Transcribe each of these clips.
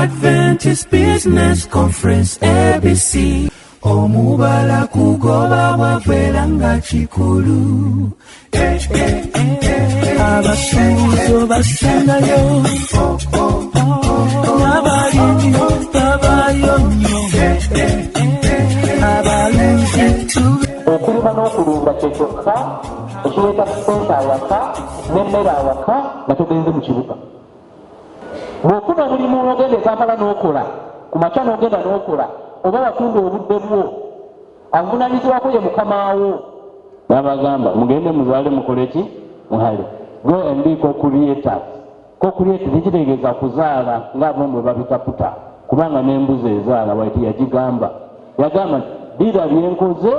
Adventist Business Conference ABC. Omubala kugoba mwavelanga chikulu. Abasuzo basengayo. Nabalimi babayo nyo. Abalunzi tube. Okulima n'okulunda kyekyoka ekireeta ssente awaka n'emmere awaka nga togenze mu kibuga. Bw'okuna omulimu n'ogenda e Kampala n'okola, ku makya n'ogenda n'okola, oba watunda obudde bwo, avunaanyizibwako ye mukamaawo. N'abagamba mugende muzaale mukole ki? Muhale. Go and be co-creators. Co-creators tekitegeeza kuzaala ng'abamu bwe babitaputa, kubanga n'embuzi ezaala Waiti yagigamba. Yagamba dira byenkoze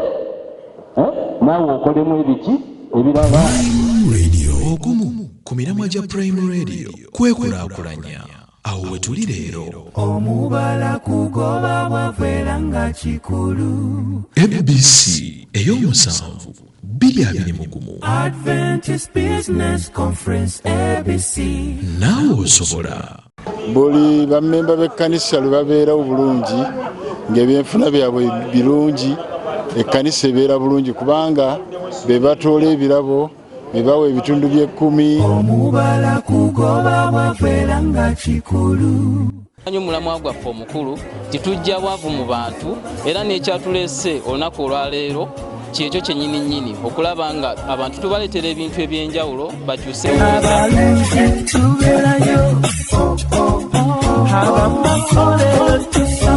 naawe okolemu ebiki ebirala. Radio ogumu ku miramwa gya Prime Radio kwekulaakulanya awo we tuli leero. Omubala kugoba mwavelanga chikulu. ABC ey'omusanvu 2021. Adventist Business Conference ABC. Naawe osobola. Buli bammemba b'ekkanisa lwe babeerawo bulungi ng'ebyenfuna byabwe birungi, ekkanisa ebeera bulungi kubanga be batoola ebirabo, be bawa ebitundu by'ekkumi. Omubala kugoba mwavelanga chikulu. Omulamwa gwaffe omukulu titujja bwavu mu bantu era n'ekyatuleese olunaku olwaleero kyekyo kyennyini nnyini okulaba nga abantu tubaleetera ebintu eby'enjawulo bakyuse. Abalunzi tubeerayo. Abamukolero tusa